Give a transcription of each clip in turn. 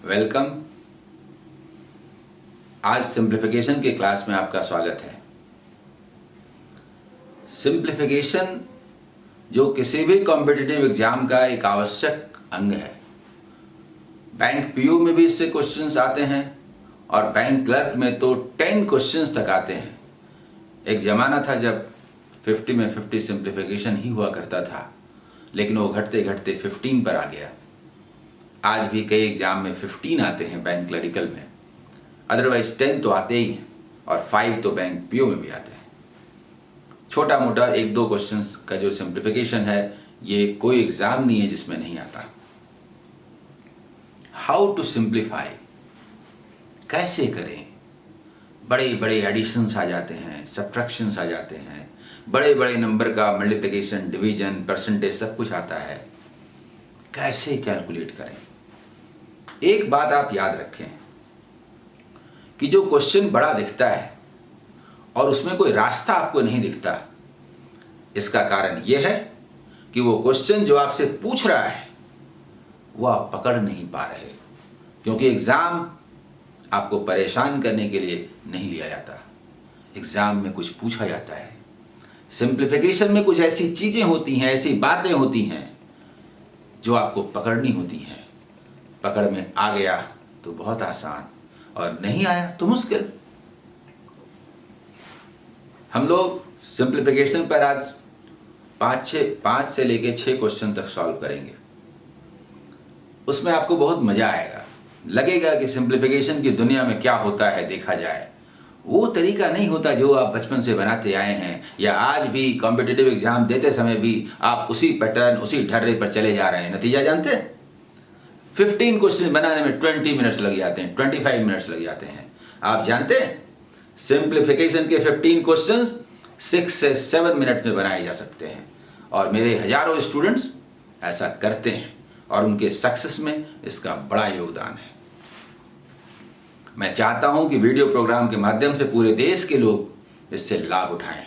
Welcome. आज simplification के class में आपका स्वागत है। सिंप्लीफिकेशन जो किसी भी कॉम्पिटिटिव एग्जाम का एक आवश्यक अंग है। बैंक पीओ में भी इससे क्वेश्चंस आते हैं और बैंक क्लर्क में तो 10 क्वेश्चंस तक आते हैं। एक ज़माना था जब 50 में 50 सिंप्लीफिकेशन ही हुआ करता था, लेकिन वो घटते घटते 15 पर आ गया। आज भी कई एग्जाम में 15 आते हैं बैंक क्लरिकल में, अदरवाइज 10 तो आते ही हैं और 5 तो बैंक पीओ में भी आते हैं। छोटा मोटा 1-2 क्वेश्चंस का जो सिंप्लीफिकेशन है, ये कोई एग्जाम नहीं है जिसमें नहीं आता। हाउ टू सिंप्लीफाई, कैसे करें। बड़े बड़े एडिशंस आ जाते हैं, सब्ट्रैक्शंस आ जाते हैं, बड़े बड़े नंबर का मल्टीप्लिकेशन, डिवीजन, परसेंटेज सब कुछ आता है। कैसे कैलकुलेट करें। एक बात आप याद रखें कि जो क्वेश्चन बड़ा दिखता है और उसमें कोई रास्ता आपको नहीं दिखता, इसका कारण यह है कि वो क्वेश्चन जो आपसे पूछ रहा है वो आप पकड़ नहीं पा रहे, क्योंकि एग्जाम आपको परेशान करने के लिए नहीं लिया जाता। एग्जाम में कुछ पूछा जाता है। सिंप्लीफिकेशन में कुछ ऐसी चीजें होती हैं, ऐसी बातें होती हैं जो आपको पकड़नी होती हैं। पकड़ में आ गया तो बहुत आसान, और नहीं आया तो मुश्किल। हम लोग सिंप्लीफिकेशन पर आज 5 से लेके 6 क्वेश्चन तक सॉल्व करेंगे। उसमें आपको बहुत मजा आएगा, लगेगा कि सिंप्लीफिकेशन की दुनिया में क्या होता है देखा जाए। वो तरीका नहीं होता जो आप बचपन से बनाते आए हैं, या आज भी कॉम्पिटिटिव एग्जाम देते समय भी आप उसी पैटर्न, उसी ढर्रे पर चले जा रहे हैं। नतीजा जानते हैं, 15 क्वेश्चन बनाने में 20 मिनट्स लग जाते हैं, 25 मिनट्स लग जाते हैं। आप जानते हैं सिंप्लीफिकेशन के 15 क्वेश्चन 6 से 7 मिनट में बनाए जा सकते हैं, और मेरे हजारों स्टूडेंट्स ऐसा करते हैं और उनके सक्सेस में इसका बड़ा योगदान है। मैं चाहता हूं कि वीडियो प्रोग्राम के माध्यम से पूरे देश के लोग इससे लाभ उठाएं।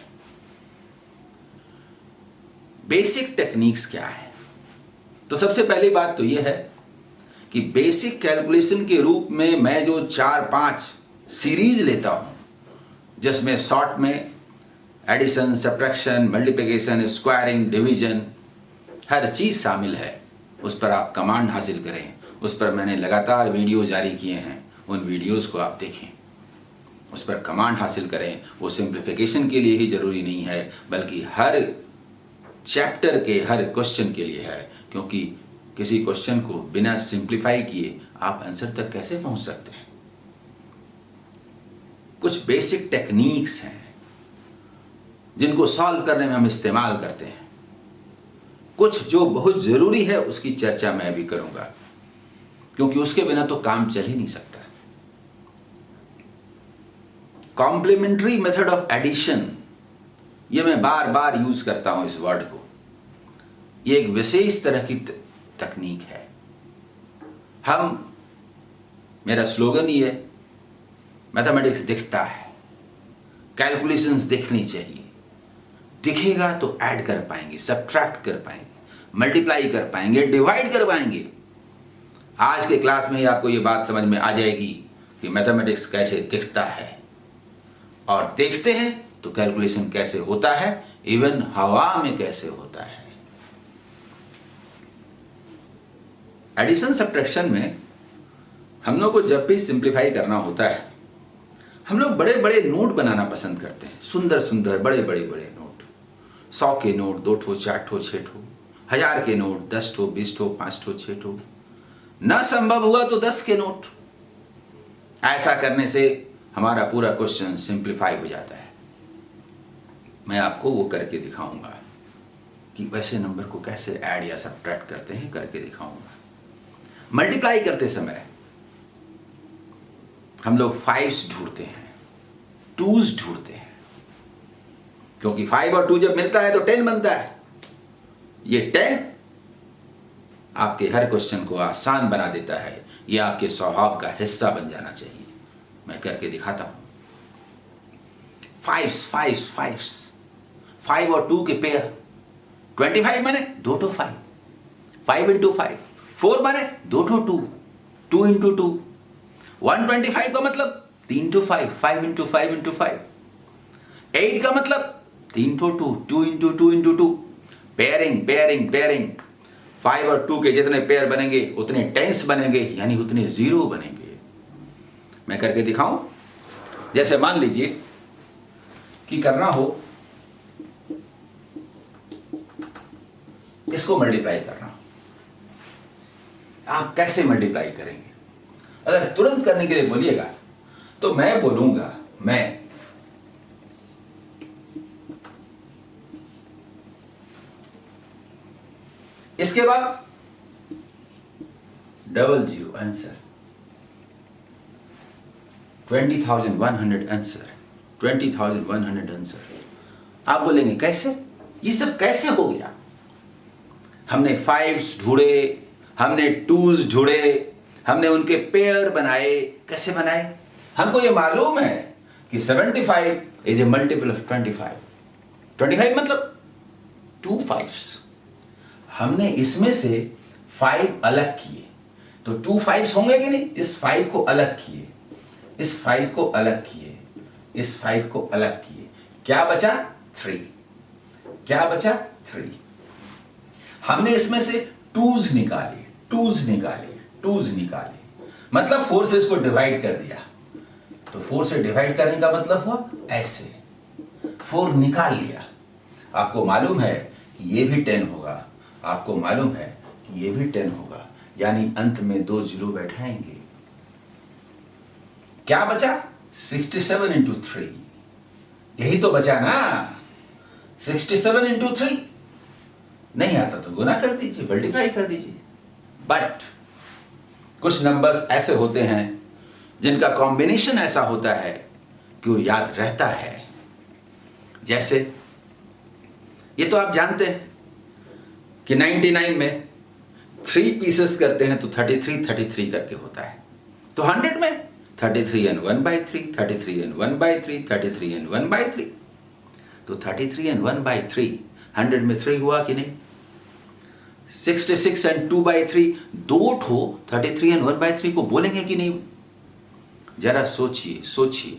बेसिक टेक्निक्स क्या है? तो सबसे पहली बात तो यह है कि बेसिक कैलकुलेशन के रूप में मैं जो 4-5 सीरीज लेता हूं, जिसमें शॉर्ट में addition, subtraction, multiplication, squaring, division, हर चीज शामिल है, उस पर आप कमांड हासिल करें। उस पर मैंने लगातार वीडियो जारी किए हैं, उन वीडियोस को आप देखें, उस पर कमांड हासिल करें। वो सिंप्लीफिकेशन के लिए ही जरूरी नहीं है, बल्कि हर चैप्टर के हर क्वेश्चन के लिए है, क्योंकि किसी क्वेश्चन को बिना सिंप्लीफाई किए आप आंसर तक कैसे पहुंच सकते हैं। कुछ बेसिक टेक्निक्स हैं जिनको सॉल्व करने में हम इस्तेमाल करते हैं। कुछ जो बहुत जरूरी है उसकी चर्चा मैं भी करूंगा, क्योंकि उसके बिना तो काम चल ही नहीं सकता। कॉम्प्लीमेंट्री मेथड ऑफ एडिशन, ये मैं बार बार यूज करता हूं इस वर्ड को। ये एक विशेष तरह की तकनीक है। मेरा स्लोगन ये है, मैथमेटिक्स दिखता है, कैलकुलेशंस दिखनी चाहिए। दिखेगा तो ऐड कर पाएंगे, सब्ट्रैक्ट कर पाएंगे, मल्टीप्लाई कर पाएंगे, डिवाइड कर पाएंगे। आज के क्लास में ही आपको ये बात समझ में आ जाएगी कि मैथमेटिक्स कैसे दिखता है, और देखते हैं तो कैलकुलेशन कैसे होता है, इवन हवा में कैसे होता है। एडिशन सब्ट्रैक्शन में हम लोग को जब भी सिंप्लीफाई करना होता है, हम लोग बड़े बड़े नोट बनाना पसंद करते हैं। सुंदर सुंदर बड़े बड़े नोट, 100 के नोट, 2 ठो, 4 ठो, 6 ठो, 1000 के नोट, 10 ठो, 20 ठो, 5 ठो, 6 ठो, ना संभव हुआ तो 10 के नोट। ऐसा करने से हमारा पूरा क्वेश्चन सिंप्लीफाई हो जाता है। मैं आपको वो करके दिखाऊंगा कि वैसे नंबर को कैसे ऐड या सब्ट्रैक्ट करते हैं, करके दिखाऊंगा। मल्टीप्लाई करते समय हम लोग 5s ढूंढते हैं, 2s ढूंढते हैं, क्योंकि 5 और 2 जब मिलता है तो 10 बनता है। ये 10 आपके हर क्वेश्चन को आसान बना देता है। ये आपके स्वभाव का हिस्सा बन जाना चाहिए। मैं करके दिखाता हूं। 5s 5 और 2 के पेयर, 25 माने 2 ठो 5, 5 into 5, 4 माने 2 ठो 2, 2 इंटू 2। 125 का मतलब 3 टू 5, 5 इंटू 5 इंटू 5। 8 का मतलब 3 to 2, 2 into 2 into 2। Pairing pairing pairing, 5 और 2 के जितने पेयर बनेंगे उतने टेंस बनेंगे, यानी उतने जीरो बनेंगे। मैं करके दिखाऊं? जैसे मान लीजिए कि करना हो इसको मल्टीप्लाई करना, आप कैसे मल्टीप्लाई करेंगे? अगर तुरंत करने के लिए बोलिएगा तो मैं बोलूंगा, मैं इसके बाद double zero answer, 20,100 answer, 20,100 answer. आप बोलेंगे कैसे, ये सब कैसे हो गया? हमने 5s ढूंढे, हमने 2s ढूंढे, हमने उनके पेयर बनाए। कैसे बनाए? हमको ये मालूम है कि 75 इज ए मल्टीपल ऑफ 25। 25 मतलब 2 5s। हमने इसमें से 5 अलग किए, तो 2 5s होंगे कि नहीं? इस 5 को अलग किए, इस 5 को अलग किए, इस 5 को अलग किए, क्या बचा? 3। क्या बचा? 3। हमने इसमें से 2s निकाले, 2s निकाले, 2s निकाले, मतलब 4 से इसको डिवाइड कर दिया। तो 4 से डिवाइड करने का मतलब हुआ ऐसे, 4 निकाल लिया। आपको मालूम है कि ये भी 10 होगा, आपको मालूम है कि ये भी 10 होगा, यानी अंत में 2 जीरो बैठाएंगे। क्या बचा? 67 इंटू 3। यही तो बचा ना, 67 इंटू 3। नहीं आता तो गुना कर दीजिए, मल्टीप्लाई कर दीजिए। बट कुछ नंबर्स ऐसे होते हैं जिनका कॉम्बिनेशन ऐसा होता है कि वो याद रहता है। जैसे ये तो आप जानते हैं कि 99 में 3 पीसेस करते हैं तो 33 33 करके होता है। तो 100 में 33 and 1/3, 33 and 1/3, 33 and 1/3। तो 33 and 1/3 100 में 3 हुआ कि नहीं? 66 and 2/3 दो ठो 33 and 1/3 को बोलेंगे कि नहीं? जरा सोचिए सोचिए।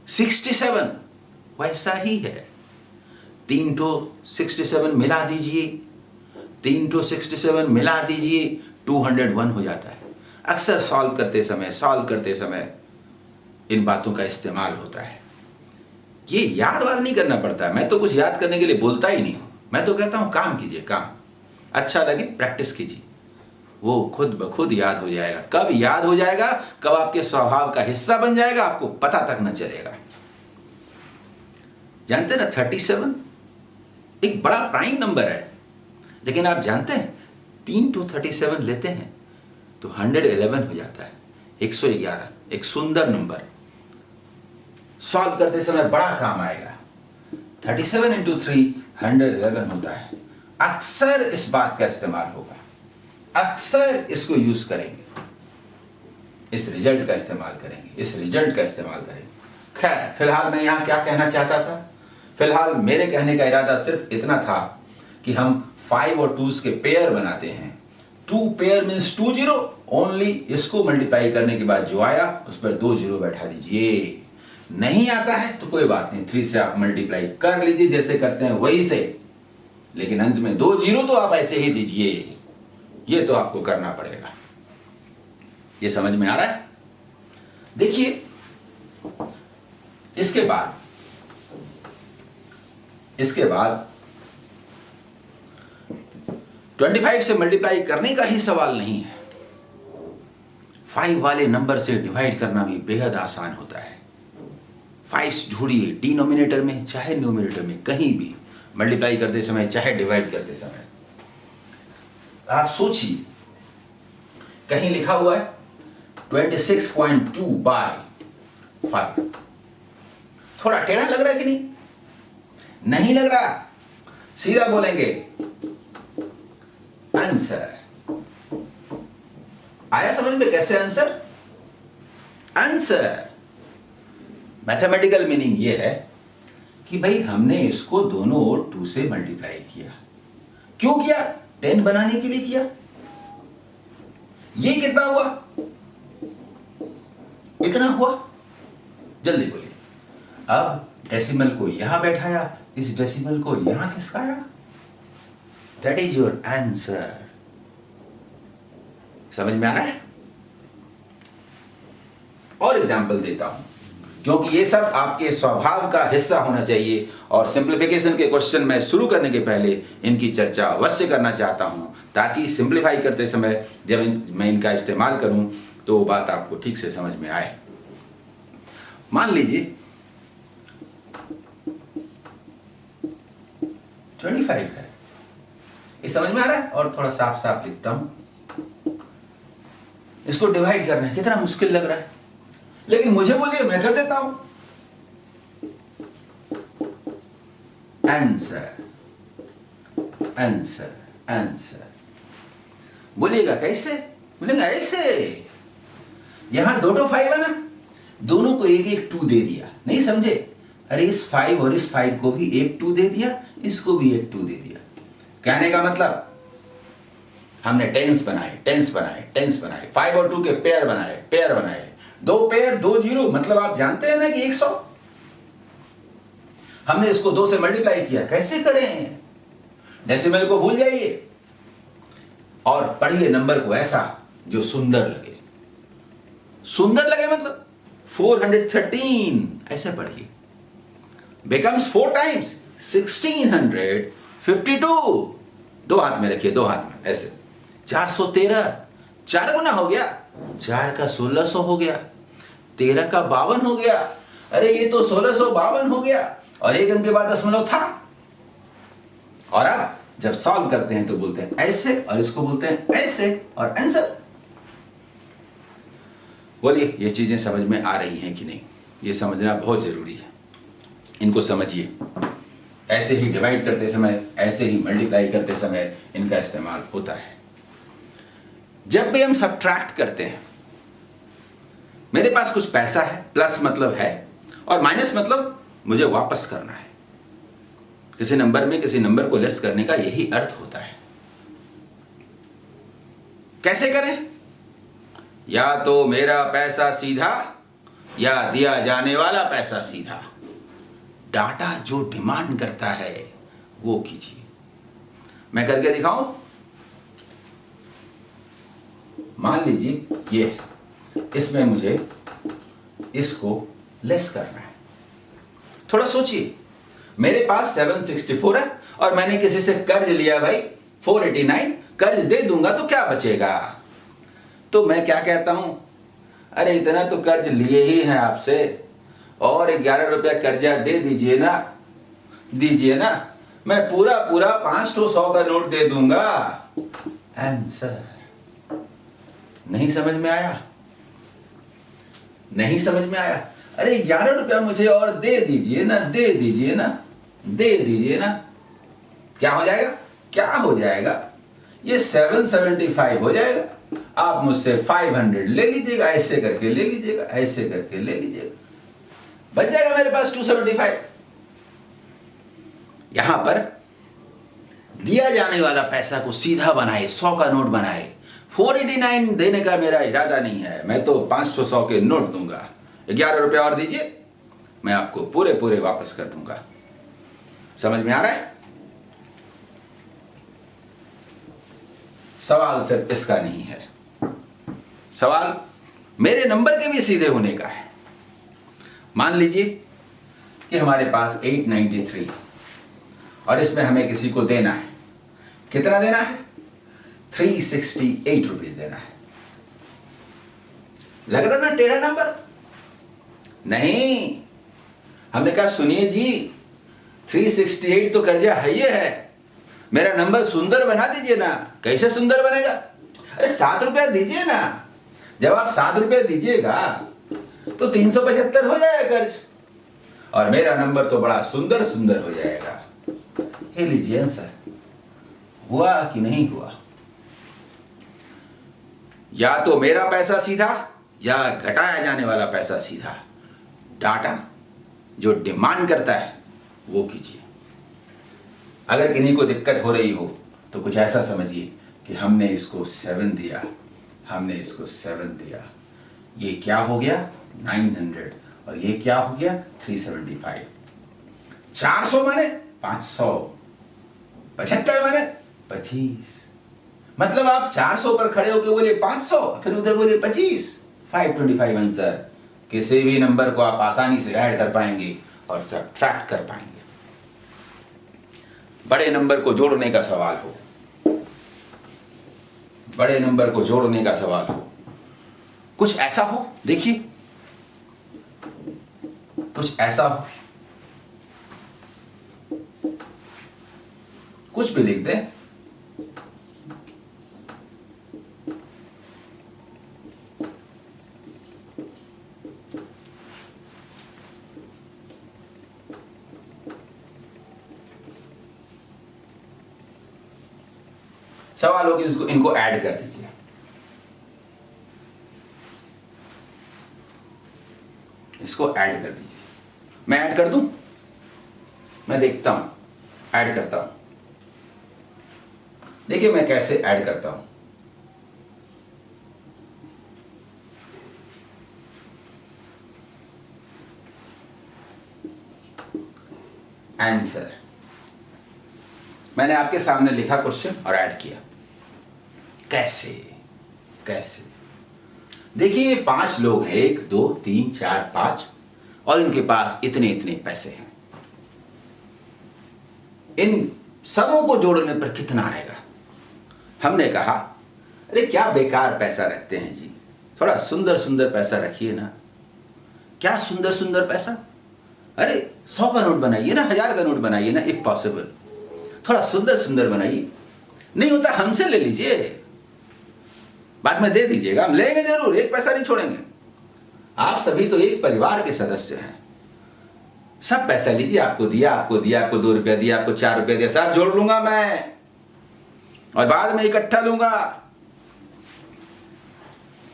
67 वैसा ही है, 3 ठो 67 मिला दीजिए, 3 ठो 67 मिला दीजिए, 201 हो जाता है। अक्सर सॉल्व करते समय इन बातों का इस्तेमाल होता है। ये याद वाद नहीं करना पड़ता। मैं तो कुछ याद करने के लिए बोलता ही नहीं हूं, मैं तो कहता हूं काम कीजिए, काम अच्छा लगे प्रैक्टिस कीजिए, वो खुद ब खुद याद हो जाएगा। कब याद हो जाएगा, कब आपके स्वभाव का हिस्सा बन जाएगा, आपको पता तक न चलेगा। जानते हैं ना 37 एक बड़ा प्राइम नंबर है, लेकिन आप जानते हैं 3 टू 37 लेते हैं तो 111 हो जाता है, 111। एक सुंदर नंबर, सॉल्व करते समय बड़ा काम आएगा। 37 इंटू 3 111 होता है। अक्सर इस बात का इस्तेमाल होगा, अक्सर इसको यूज करेंगे, इस रिजल्ट का इस्तेमाल करेंगे, इस रिजल्ट का इस्तेमाल करेंगे। खैर फिलहाल मैं यहां क्या कहना चाहता था, फिलहाल मेरे कहने का इरादा सिर्फ इतना था कि हम 5 और 2s के पेयर बनाते हैं। 2 पेयर मीन्स 2 जीरो ओनली। इसको मल्टीप्लाई करने के बाद जो आया उस पर 2 जीरो बैठा दीजिए। नहीं आता है तो कोई बात नहीं, 3 से आप मल्टीप्लाई कर लीजिए जैसे करते हैं वही से, लेकिन अंत में 2 जीरो तो आप ऐसे ही दीजिए। ये तो आपको करना पड़ेगा। ये समझ में आ रहा है? देखिए इसके बाद 25 से मल्टीप्लाई करने का ही सवाल नहीं है। 5 वाले नंबर से डिवाइड करना भी बेहद आसान होता है। 5 ढूंढिए, डिनोमिनेटर में चाहे न्यूमिनेटर में, कहीं भी मल्टीप्लाई करते समय चाहे डिवाइड करते समय। आप सोचिए, कहीं लिखा हुआ है 26.2/5। थोड़ा टेढ़ा लग रहा है कि नहीं? नहीं लग रहा, सीधा बोलेंगे आंसर। आया समझ में कैसे आंसर? आंसर मैथमेटिकल मीनिंग ये है कि भाई हमने इसको दोनों ओर 2 से मल्टीप्लाई किया। क्यों किया? 10 बनाने के लिए किया। ये कितना हुआ? इतना हुआ। जल्दी बोलिए। अब डेसिमल को यहां बैठाया, इस डेसिमल को यहां खिसकाया, दैट इज योर आंसर। समझ में आ रहा है? और एग्जाम्पल देता हूं, क्योंकि ये सब आपके स्वभाव का हिस्सा होना चाहिए, और सिंप्लीफिकेशन के क्वेश्चन में शुरू करने के पहले इनकी चर्चा अवश्य करना चाहता हूं, ताकि सिंप्लीफाई करते समय जब मैं इनका इस्तेमाल करूं तो वो बात आपको ठीक से समझ में आए। मान लीजिए 25 है, ये समझ में आ रहा है? और थोड़ा साफ साफ लिखता हूं, इसको डिवाइड करना है, कितना मुश्किल लग रहा है, लेकिन मुझे बोलिए, मैं कर देता हूं। Answer, answer, answer. बोलिएगा कैसे? बोलेगा ऐसे। यहां दो 5 है ना, दोनों को एक एक 2 दे दिया, नहीं समझे? अरे इस 5 और इस 5 को भी एक 2 दे दिया, इसको भी एक 2 दे दिया। कहने का मतलब हमने टेंस बनाए, टेंस बनाए, टेंस बनाए, 5 और 2 के पेयर बनाए, पेयर बनाए, 2 पेयर 2 जीरो, मतलब आप जानते हैं ना कि 100। हमने इसको 2 से मल्टीप्लाई किया। कैसे करें? डेसिमल को भूल जाइए और पढ़िए नंबर को ऐसा जो सुंदर लगे। सुंदर लगे मतलब 413 ऐसे पढ़िए। Becomes 4 times 1652। 2 हाथ में रखिए, 2 हाथ में ऐसे। 413 4 गुना हो गया, 4 का 1600 हो गया, 13 का 52 हो गया। अरे ये तो 1652 हो गया, और एक अंक के बाद दशमलव था। और अब जब सॉल्व करते हैं तो बोलते हैं ऐसे, और इसको बोलते हैं ऐसे, और आंसर। बोलिए ये चीजें समझ में आ रही हैं कि नहीं? ये समझना बहुत जरूरी है, इनको समझिए। ऐसे ही डिवाइड करते समय, ऐसे ही मल्टीप्लाई करते समय इनका इस्तेमाल होता है। जब भी हम सब्ट्रैक्ट करते हैं, मेरे पास कुछ पैसा है, प्लस मतलब है, और माइनस मतलब मुझे वापस करना है। किसी नंबर में किसी नंबर को लेस करने का यही अर्थ होता है। कैसे करें? या तो मेरा पैसा सीधा, या दिया जाने वाला पैसा सीधा। डाटा जो डिमांड करता है वो कीजिए। मैं करके दिखाऊं? मान लीजिए ये है, इसमें मुझे इसको लेस करना है। थोड़ा सोचिए, मेरे पास 764 है और मैंने किसी से कर्ज लिया भाई 489, कर्ज दे दूंगा तो क्या बचेगा? तो मैं क्या कहता हूं, अरे इतना तो कर्ज लिए ही है आपसे, और 11 रुपया कर्जा दे दीजिए ना, मैं पूरा 500 का नोट दे दूंगा। आंसर। नहीं समझ में आया? नहीं समझ में आया? अरे 11 रुपया मुझे और दे दीजिए ना, दे दीजिए ना, दे दीजिए ना। क्या हो जाएगा? क्या हो जाएगा? ये 775 हो जाएगा। आप मुझसे 500 ले लीजिएगा, ऐसे करके ले लीजिएगा, ऐसे करके ले लीजिएगा, बच जाएगा मेरे पास 275। यहां पर दिया जाने वाला पैसा को सीधा बनाए, 100 का नोट बनाए। 489 देने का मेरा इरादा नहीं है, मैं तो 500 के नोट दूंगा। 11 रुपया और दीजिए, मैं आपको पूरे पूरे वापस कर दूंगा। समझ में आ रहा है? सवाल सिर्फ इसका नहीं है, सवाल मेरे नंबर के भी सीधे होने का है। मान लीजिए कि हमारे पास 893 और इसमें हमें किसी को देना है। कितना देना है? 368 रुपीज देना है। लग रहा ना टेढ़ा नंबर? नहीं, हमने कहा सुनिए जी, 368 तो कर्जा है, ये है, मेरा नंबर सुंदर बना दीजिए ना। कैसे सुंदर बनेगा? अरे 7 रुपया दीजिए ना। जब आप 7 रुपया दीजिएगा तो 375 हो जाएगा कर्ज, और मेरा नंबर तो बड़ा सुंदर सुंदर हो जाएगा। ये लीजिए आंसर। हुआ कि नहीं हुआ? या तो मेरा पैसा सीधा, या घटाया जाने वाला पैसा सीधा। डाटा जो डिमांड करता है वो कीजिए। अगर किन्हीं को दिक्कत हो रही हो तो कुछ ऐसा समझिए कि हमने इसको 7 दिया, हमने इसको 7 दिया, ये क्या हो गया 900 और ये क्या हो गया 375। 400 माने 500, 75 माने 25। मतलब आप 400 पर खड़े होकर बोले 500, फिर उधर बोले 25, 525 आंसर। किसी भी नंबर को आप आसानी से ऐड कर पाएंगे और सब्ट्रैक्ट कर पाएंगे। बड़े नंबर को जोड़ने का सवाल हो, बड़े नंबर को जोड़ने का सवाल हो, कुछ ऐसा हो, देखिए कुछ ऐसा हो, कुछ भी लिख दें, सवाल हो कि इनको ऐड कर दीजिए। इसको ऐड कर दीजिए। मैं ऐड कर दूं? मैं देखता हूं, ऐड करता हूं। देखिए मैं कैसे ऐड करता हूं। आंसर मैंने आपके सामने लिखा क्वेश्चन और ऐड किया। कैसे कैसे? देखिए 5 लोग हैं, 1 2 3 4 5, और इनके पास इतने इतने पैसे हैं। इन सबों को जोड़ने पर कितना आएगा? हमने कहा अरे क्या बेकार पैसा रखते हैं जी, थोड़ा सुंदर सुंदर पैसा रखिए ना। क्या सुंदर सुंदर पैसा? अरे 100 का नोट बनाइए ना, 1000 का नोट बनाइए ना, इफ पॉसिबल थोड़ा सुंदर सुंदर बनाइए। नहीं होता हमसे ले लीजिए, बाद में दे दीजिएगा, हम लेंगे जरूर, एक पैसा नहीं छोड़ेंगे। आप सभी तो एक परिवार के सदस्य हैं, सब पैसा लीजिए। आपको दिया, आपको दिया, आपको 2 रुपया दिया, आपको 4 रुपया दिया, सब जोड़ लूंगा मैं और बाद में इकट्ठा लूंगा।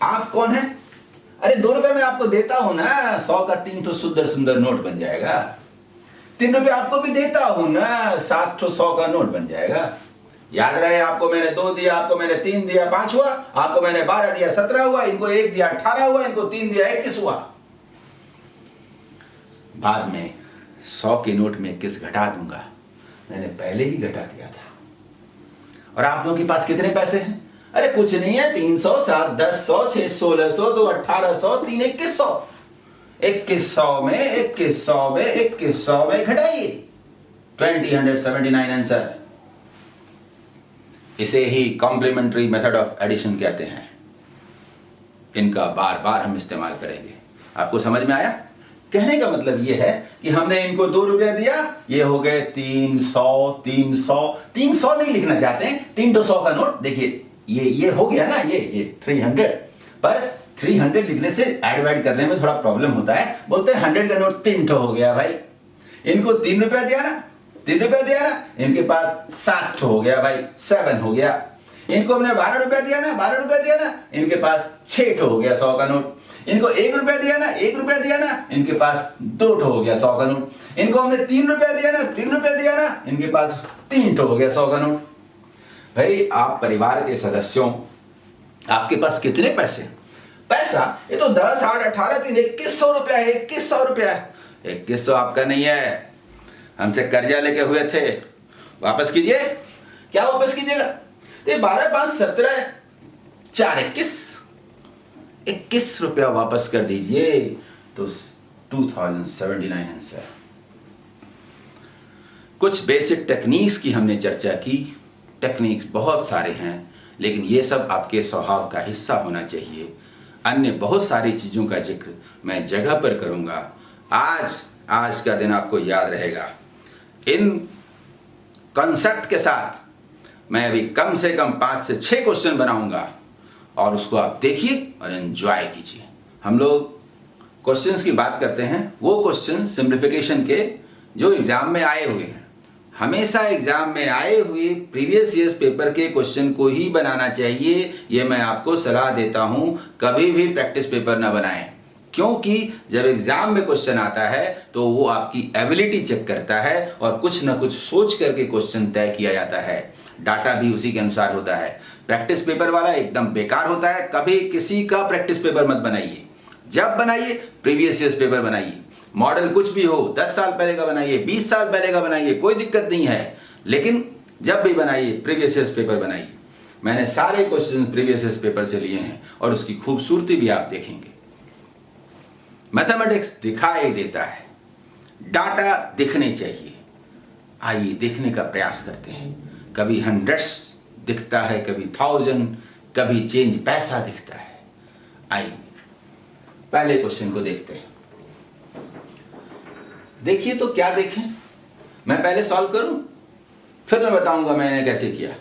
आप कौन है? अरे 2 रुपए में आपको देता हूं ना, 100 का 3 तो सुंदर सुंदर नोट बन जाएगा। 3 रुपए आपको भी देता हूं ना, 7 तो 100 का नोट बन जाएगा। याद रहे, आपको मैंने 2 दिया, आपको मैंने 3 दिया, 5 हुआ, आपको मैंने 12 दिया, 17 हुआ, इनको 1 दिया, 18 हुआ, इनको 3 दिया, 21 हुआ। बाद में 100 के नोट में 21 घटा दूंगा, मैंने पहले ही घटा दिया था। और आप लोगों के पास कितने पैसे हैं? अरे कुछ नहीं है, 300, 7, 10, 100, 6, 1600, 2, 1800, 3, 2100। 2100 में 2100 में 2100 में घटाइए, 2079 आंसर। इसे ही कॉम्प्लीमेंट्री मेथड ऑफ एडिशन कहते हैं। इनका बार बार हम इस्तेमाल करेंगे। आपको समझ में आया? कहने का मतलब यह है कि हमने इनको 2 रुपए दिया, ये हो गए 300, 300, 300 नहीं लिखना चाहते हैं, 3 200 का नोट। देखिए ये हो गया ना, ये 300, पर 300 लिखने से ऐड वैड करने में थोड़ा प्रॉब्लम होता है। बोलते हैं 100 का नोट 3 ठो हो गया भाई। इनको 3 रुपया दिया ना, 3 रुपया दिया ना, इनके पास 7 ठो हो गया भाई, 7 हो गया। इनको हमने 12 रुपया दिया ना, 12 रुपया दिया ना, इनके पास 6 ठो हो गया 100 का नोट। इनको 1 रुपया दिया ना, 1 रुपया दिया ना, इनके पास 2 ठो हो गया 100 का नोट। इनको हमने 3 रुपया दिया ना, 3 रुपया दिया ना, इनके पास 3 ठो हो गया 100 का नोट। भाई आप परिवार के सदस्यों, आपके पास कितने पैसे? पैसा ये तो 10, 8, 18, 3, 2100 रुपया है, 2100 रुपया है। 2100 आपका नहीं है, हमसे कर्जा लेके हुए थे, वापस कीजिए। क्या वापस कीजिएगा? तो 12, 5, 17, 4, 21 रुपया वापस कर दीजिए, तो 2079 आंसर। कुछ बेसिक टेक्निक्स की हमने चर्चा की। टेक्निक्स बहुत सारे हैं, लेकिन ये सब आपके स्वभाव का हिस्सा होना चाहिए। अन्य बहुत सारी चीज़ों का जिक्र मैं जगह पर करूँगा। आज का दिन आपको याद रहेगा। इन कॉन्सेप्ट के साथ मैं अभी कम से कम 5 से 6 क्वेश्चन बनाऊंगा और उसको आप देखिए और एंजॉय कीजिए। हम लोग क्वेश्चंस की बात करते हैं, वो क्वेश्चन सिंप्लीफिकेशन के जो एग्जाम में आए हुए हैं। हमेशा एग्जाम में आए हुए प्रीवियस ईयर्स पेपर के क्वेश्चन को ही बनाना चाहिए, ये मैं आपको सलाह देता हूं। कभी भी प्रैक्टिस पेपर ना बनाएं, क्योंकि जब एग्जाम में क्वेश्चन आता है तो वो आपकी एबिलिटी चेक करता है और कुछ ना कुछ सोच करके क्वेश्चन तय किया जाता है। डाटा भी उसी के अनुसार होता है। प्रैक्टिस पेपर वाला एकदम बेकार होता है। कभी किसी का प्रैक्टिस पेपर मत बनाइए। जब बनाइए प्रीवियस ईयर्स पेपर बनाइए। मॉडल कुछ भी हो, 10 साल पहले का बनाइए, 20 साल पहले का बनाइए, कोई दिक्कत नहीं है, लेकिन जब भी बनाइए प्रीवियस ईयर्स पेपर बनाइए। मैंने सारे क्वेश्चन प्रीवियस ईयर्स पेपर से लिए हैं और उसकी खूबसूरती भी आप देखेंगे। मैथमेटिक्स दिखाई देता है, डाटा दिखने चाहिए। आइए देखने का प्रयास करते हैं। कभी हंड्रेड्स दिखता है, कभी 1000, कभी चेंज पैसा दिखता है। आइए पहले क्वेश्चन को देखते हैं। देखिए तो क्या देखें, मैं पहले सॉल्व करूं, फिर मैं बताऊंगा मैंने कैसे किया।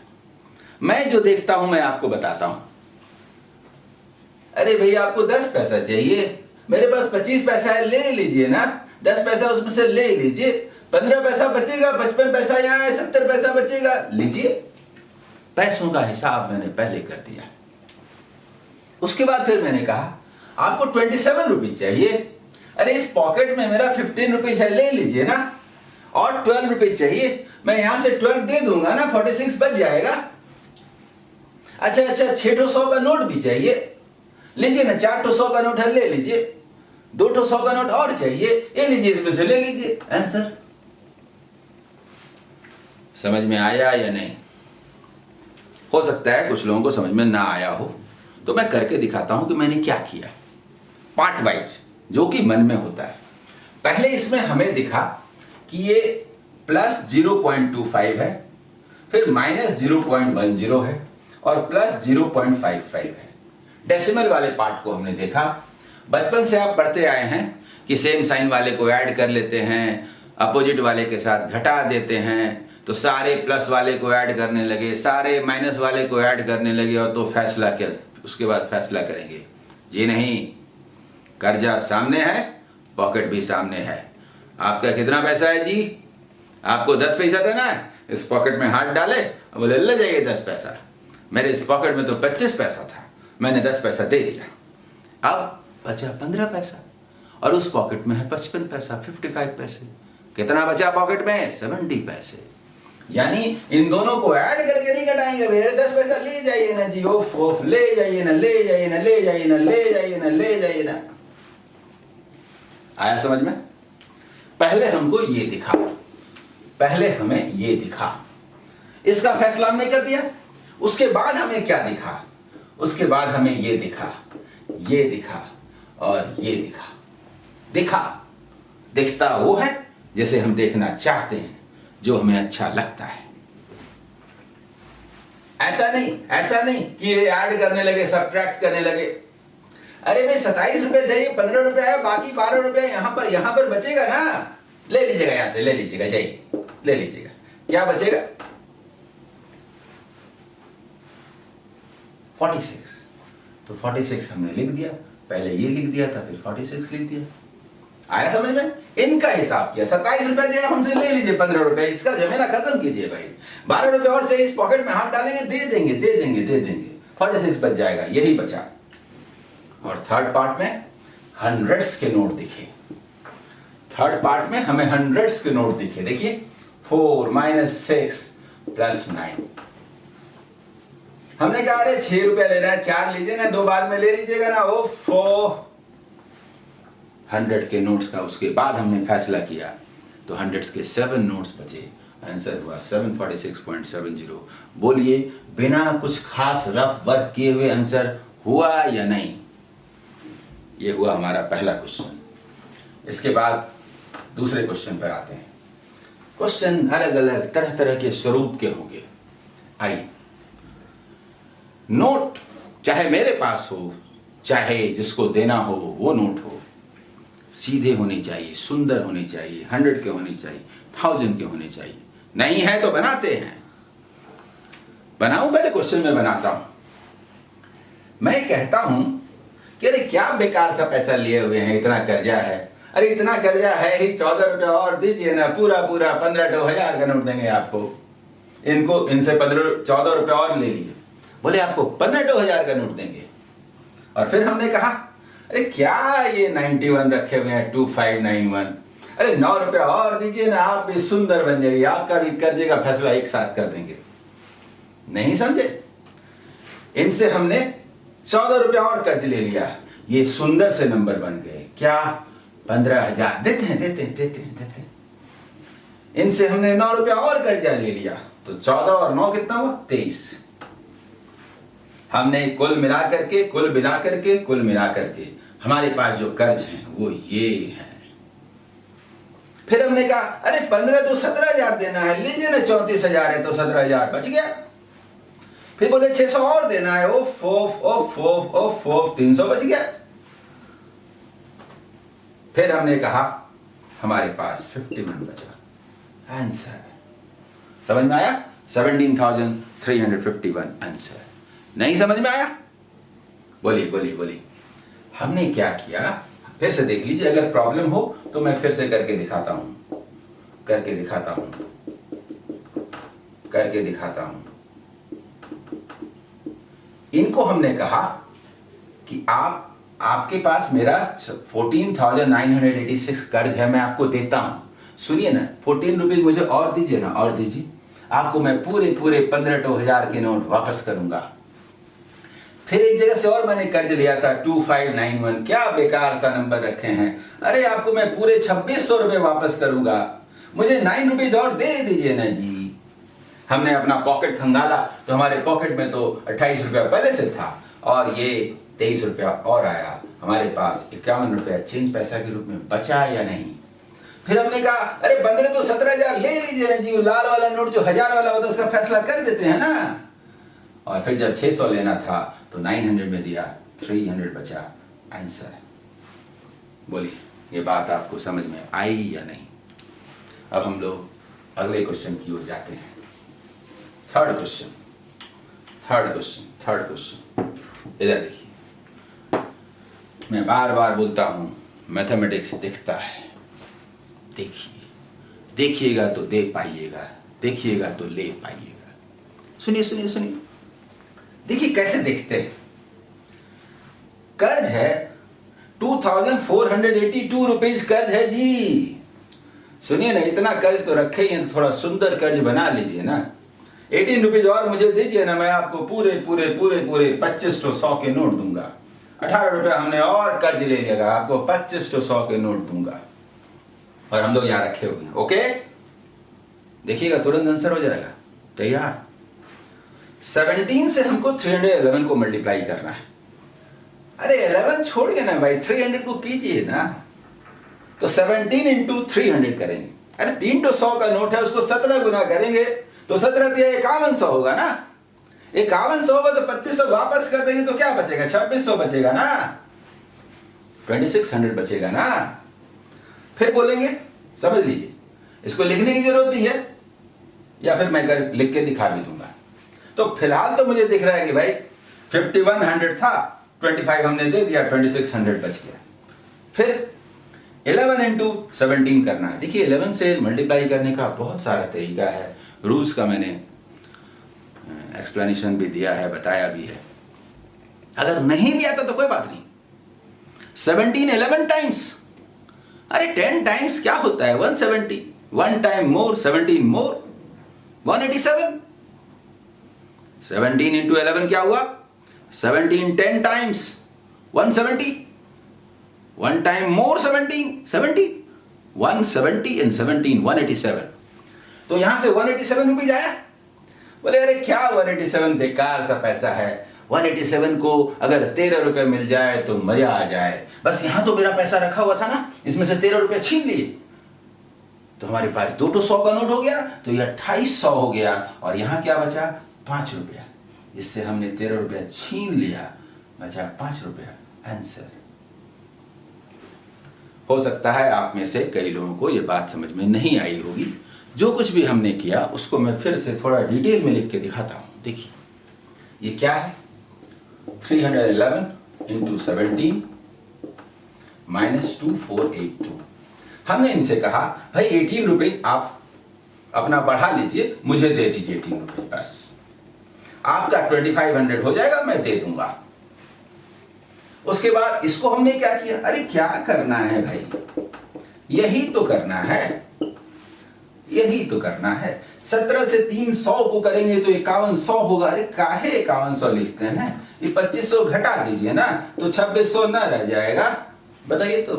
मैं जो देखता हूं मैं आपको बताता हूं। अरे भैया आपको 10 पैसा चाहिए, मेरे पास 25 पैसा है, ले लीजिए ना। 10 पैसा उसमें से ले लीजिए, 15 पैसा बचेगा, 55 पैसा यहाँ है, 70 पैसा बचेगा, लीजिए। पैसों का हिसाब मैंने पहले कर दिया। उसके बाद फिर मैंने कहा आपको 27 रुपीज चाहिए। अरे इस पॉकेट में मेरा 15 रुपीज है, ले लीजिए ना। और 12 रुपीज चाहिए, मैं यहां से 12 दे दूंगा ना, 46 बच जाएगा। अच्छा 600 का नोट भी चाहिए, लीजिए ना। 400 का नोट है, ले लीजिए। 200 का नोट और चाहिए, ये लीजिए, इसमें से ले लीजिए। आंसर समझ में आया या नहीं? हो सकता है कुछ लोगों को समझ में ना आया हो, तो मैं करके दिखाता हूं कि मैंने क्या किया, पार्ट वाइज, जो कि मन में होता है। पहले इसमें हमें दिखा कि ये प्लस 0.25 है, फिर माइनस 0.10 है और प्लस 0.55 है। डेसिमल वाले पार्ट को हमने देखा। बचपन से आप पढ़ते आए हैं कि सेम साइन वाले को ऐड कर लेते हैं, अपोजिट वाले के साथ घटा देते हैं, तो सारे प्लस वाले को ऐड करने लगे, सारे माइनस वाले को ऐड करने लगे, और तो फैसला कर, उसके बाद फैसला करेंगे। जी नहीं, कर्जा सामने है, पॉकेट भी सामने है। आपका कितना पैसा है जी? आपको 10 पैसा देना है। इस पॉकेट में हाथ डाले, बोले ले जाइए 10 पैसा। मेरे इस पॉकेट में तो 25 पैसा था, मैंने 10 पैसा दे दिया। अब बचा 15 पैसा, और उस पॉकेट में है 55 पैसा, 55 पैसे। कितना बचा पॉकेट में? 70 पैसे। यानी इन दोनों को ऐड करके नहीं घटाएंगे। मेरे 10 पैसा ले जाइए ना जी, ओफ ले जाइए ना, ले जाइए ना, ले जाइए ना, ले जाइए ना, ले जाइए ना। आया समझ में? पहले हमको ये दिखा, पहले हमें ये दिखा, इसका फैसला हमने कर दिया। उसके बाद हमें क्या दिखा? उसके बाद हमें ये दिखा, ये दिखा और ये दिखा। दिखता वो है जैसे हम देखना चाहते हैं, जो हमें अच्छा लगता है। ऐसा नहीं कि ये ऐड करने लगे, सब्ट्रैक्ट करने लगे। अरे भाई 27 रुपए चाहिए, 15 रुपए है, बाकी 12 रुपए यहां पर बचेगा ना। ले लीजिएगा, यहां से ले लीजिएगा, जाइए ले लीजिएगा। क्या बचेगा? 46। तो 46 हमने लिख दिया, पहले ये लिख दिया था, फिर 46 लिख दिया। आया समझ में? इनका हिसाब किया। 27 रुपए चाहिए, हमसे ले लीजिए 15 रुपए, इसका झमेला खत्म कीजिए भाई। 12 रुपए और चाहिए, इस पॉकेट में हाथ डालेंगे, दे देंगे। 46 बच जाएगा, यही बचा। और थर्ड पार्ट में हंड्रेड्स के नोट दिखे। थर्ड पार्ट में हमें हंड्रेड्स के नोट दिखे। देखिए 4 - 6 + 9। हमने कहा अरे 6 रुपए लेना है, 4 लीजिए ना, 2 बाद में ले लीजिएगा ना। ओफो, 100 के नोट्स का। उसके बाद हमने फैसला किया, तो 100 के 7 नोट्स बचे। आंसर हुआ 746.70। बोलिए, बिना कुछ खास रफ वर्क किए हुए आंसर हुआ या नहीं? ये हुआ हमारा पहला क्वेश्चन। इसके बाद दूसरे क्वेश्चन पर आते हैं। क्वेश्चन अलग अलग तरह तरह के स्वरूप के होंगे। आइए, नोट चाहे मेरे पास हो, चाहे जिसको देना हो वो नोट हो, सीधे होने चाहिए, सुंदर होने चाहिए, 100 के होने चाहिए, 1000 के होने चाहिए। नहीं है तो बनाते हैं। बनाऊं? पहले क्वेश्चन में बनाता हूं। मैं कहता हूं कि अरे क्या बेकार सा पैसा लिए हुए हैं, इतना कर्जा है। अरे इतना कर्जा है ही, 14 रुपए और दीजिए ना, पूरा 15,000 का नोट देंगे आपको। इनसे 14 रुपए और ले लिए, बोले आपको 15,000 का नोट देंगे। और फिर हमने कहा अरे क्या ये 91 रखे हुए हैं, 2591, अरे 9 रुपए और दीजिए ना, आप भी सुंदर बन जाइए, आपका भी कर्जे का फैसला एक साथ कर देंगे। नहीं समझे? इनसे हमने 14 रुपया और कर्ज ले लिया, ये सुंदर से नंबर बन गए। क्या? 15,000 देते हैं। इनसे हमने 9 रुपया और कर्जा ले लिया, तो 14 और 9 कितना हुआ? 23। हमने कुल मिला करके हमारे पास जो कर्ज हैं वो ये हैं। फिर हमने कहा अरे 15 तो 17,000 देना है, लीजिए ना 34,000 है तो 17,000 बच गया। फिर बोले 600 और देना है, ओफ 300 बच गया। फिर हमने कहा हमारे पास 51 बचा। आंसर समझ में आया? 17,351 आंसर। नहीं समझ में आया? बोलिए। हमने क्या किया, फिर से देख लीजिए। अगर प्रॉब्लम हो तो मैं फिर से करके दिखाता हूं। इनको हमने कहा कि आपके पास मेरा 14,986 कर्ज है, मैं आपको देता हूं। सुनिए ना, 14 रुपीज मुझे और दीजिए ना, और दीजिए। आपको मैं पूरे 15,000 के नोट वापस करूंगा। फिर एक जगह से और मैंने कर्ज लिया था 2591, क्या बेकार सा नंबर रखे हैं। अरे आपको मैं पूरे 2600 रुपए वापस करूंगा, मुझे 9 रुपीज और दे दीजिए ना जी। हमने अपना पॉकेट खंगाला तो हमारे पॉकेट में तो 28 रुपया पहले से था और ये 23 रुपया और आया। हमारे पास 51 रुपया चेंज पैसा के रूप में बचा या नहीं। फिर हमने कहा अरे 15 तो 17,000 ले लीजिए ना जी, लाल वाला नोट जो 1000 वाला होता है उसका फैसला कर देते हैं ना। और फिर जब 600 लेना था तो 900 में दिया, 300 बचा। आंसर बोलिए, ये बात आपको समझ में आई या नहीं? अब हम लोग अगले क्वेश्चन की ओर जाते हैं। थर्ड क्वेश्चन इधर देखिए। मैं बार बार बोलता हूं मैथमेटिक्स दिखता है, देखिएगा तो दे पाइएगा, देखिएगा तो ले पाइएगा। सुनिए, देखिए कैसे देखते हैं। कर्ज है 2,482 रुपीज कर्ज है जी। सुनिए ना, इतना कर्ज तो रखे ही है, थोड़ा सुंदर कर्ज बना लीजिए ना। 18 रुपीज और मुझे दीजिए ना, मैं आपको पूरे 25 100 के नोट दूंगा। 18 रुपया हमने और कर्ज ले लिया, आपको 25 100 के नोट दूंगा। और हम लोग यहां रखे हुए हैं, ओके? देखिएगा तुरंत आंसर हो जाएगा। तैयार? 17 से हमको 311 को मल्टीप्लाई करना है। अरे 11 छोड़िए ना भाई, 300 को कीजिए ना। तो 17 इंटू 300 करेंगे। अरे 3 तो 100 का नोट है, उसको 17 गुना करेंगे तो 17 दिया 5100 होगा ना। 5100 होगा तो 2500 वापस कर देंगे तो क्या बचेगा? 2600 बचेगा ना, 2600 बचेगा ना। फिर बोलेंगे, समझ लीजिए, इसको लिखने की जरूरत नहीं है, या फिर मैं लिख के दिखा भी दूंगा। तो फिलहाल तो मुझे दिख रहा है कि भाई 5100 था, 25 हमने दे दिया, 2600 बच गया। फिर 11 इंटू 17 करना है। देखिए 11 से मल्टीप्लाई करने का बहुत सारा तरीका है, रूल्स का मैंने एक्सप्लेनेशन भी दिया है, बताया भी है। अगर नहीं भी आता तो कोई बात नहीं। 17 11 टाइम्स, अरे 10 टाइम्स क्या होता है? 170, 1 टाइम मोर, 17 मोर, 187। 17 इंटू 11 क्या हुआ? 17 10 टाइम्स 170, 1 टाइम मोर 17, 70, 170 एंड 17 187। तो यहां से 187 रुपीज आया। बोले अरे क्या 187, बेकार सा पैसा है। 187 को अगर 13 रुपए मिल जाए तो मजा आ जाए। बस यहां तो मेरा पैसा रखा हुआ था ना, इसमें से 13 रुपए छीन लिए तो हमारे पास 2 100 का नोट हो गया, तो ये 2800 हो गया। और यहां क्या बचा? 5 रुपया। इससे हमने 13 रुपया छीन लिया, बचा 5 रुपया। आंसर। हो सकता है आप में से कई लोगों को यह बात समझ में नहीं आई होगी। जो कुछ भी हमने किया उसको मैं फिर से थोड़ा डिटेल में लिख के दिखाता हूं। देखिए ये क्या है? 311 इंटू 17 माइनस 2482। हमने इनसे कहा भाई 18 रुपए आप अपना बढ़ा लीजिए, मुझे दे दीजिए 18 रुपए, बस आपका 2500 हो जाएगा, मैं दे दूंगा। उसके बाद इसको हमने क्या किया? अरे क्या करना है भाई, यही तो करना है। यही तो करना है। 17 से 300 को करेंगे तो 5100 होगा। अरे काहे 5100 लिखते हैं, ये 2500 घटा दीजिए ना तो 2600 ना रह जाएगा। बताइए तो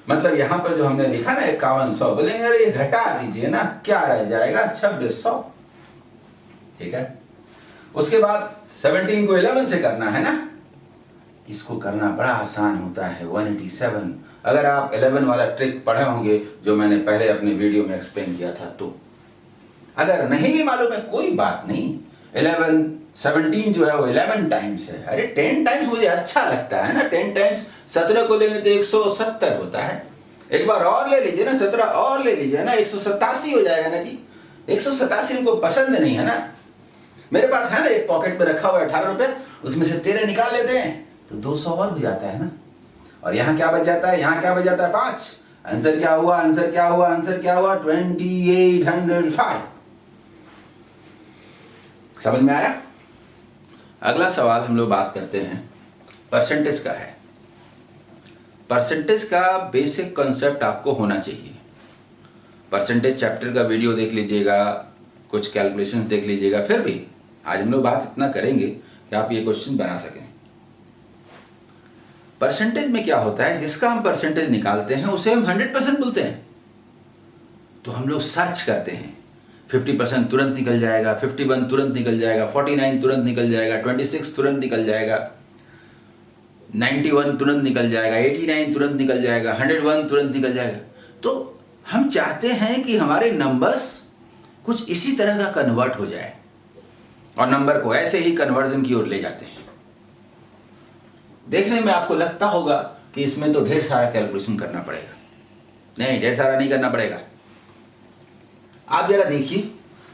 मतलब यहां पर जो हमने लिखा ना 5100, बोलेंगे अरे ये घटा दीजिए ना, क्या रह जाएगा 2600। ठीक है, उसके बाद 17 को 11 से करना है ना, इसको करना बड़ा आसान होता है 187। अगर आप 11 वाला ट्रिक पढ़े होंगे जो मैंने पहले अपने वीडियो में एक्सप्लेन किया था, तो अगर नहीं भी मालूम है कोई बात नहीं, 17 जो है वो 11 टाइम्स है। अरे 10 टाइम्स मुझे अच्छा लगता है ना, 10 टाइम्स 17 को लेंगे तो 170 होता है। एक बार और ले लीजिए ना, 17 और ले लीजिए ना, 187 हो जाएगा ना जी। 187 इनको पसंद नहीं है ना। मेरे पास है ना एक पॉकेट में रखा हुआ 18 रुपए, उसमें से 13 निकाल लेते हैं तो 200 और हो जाता है ना। और यहाँ क्या बच जाता है, यहाँ क्या बच जाता है 5। आंसर क्या हुआ, आंसर क्या हुआ, आंसर क्या हुआ 2805। समझ में आया। अगला सवाल हम लोग बात करते हैं परसेंटेज का है। परसेंटेज का बेसिक कॉन्सेप्ट आपको होना चाहिए। परसेंटेज चैप्टर का वीडियो देख लीजिएगा, कुछ कैलकुलेशंस देख लीजिएगा, फिर भी आज हम लोग बात इतना करेंगे कि आप ये क्वेश्चन बना सकें। परसेंटेज में क्या होता है, जिसका हम परसेंटेज निकालते हैं उसे हम 100% बोलते हैं। तो हम लोग सर्च करते हैं, 50% तुरंत निकल जाएगा, 51 तुरंत निकल जाएगा, 49 तुरंत निकल जाएगा, 26 तुरंत निकल जाएगा, 91 तुरंत निकल जाएगा, 89 तुरंत निकल जाएगा, 101 तुरंत निकल जाएगा। तो हम चाहते हैं कि हमारे नंबर्स कुछ इसी तरह का कन्वर्ट हो जाए, और नंबर को ऐसे ही कन्वर्जन की ओर ले जाते हैं। देखने में आपको लगता होगा कि इसमें तो ढेर सारा कैलकुलेशन करना पड़ेगा। नहीं, ढेर सारा नहीं करना पड़ेगा। आप जरा देखिए,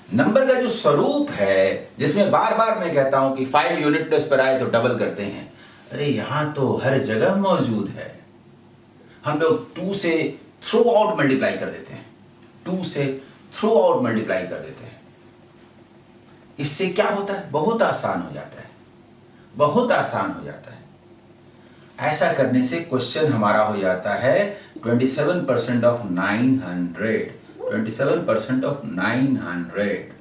नंबर का जो स्वरूप है, जिसमें बार बार मैं कहता हूं कि 5 यूनिट प्लेस पर आए तो डबल करते हैं, अरे यहां तो हर जगह मौजूद है। हम लोग 2 से थ्रू आउट मल्टीप्लाई कर देते हैं, 2 से थ्रू आउट मल्टीप्लाई कर देते हैं। इससे क्या होता है, बहुत आसान हो जाता है, बहुत आसान हो जाता है। ऐसा करने से क्वेश्चन हमारा हो जाता है 27% of 900, 27% of 900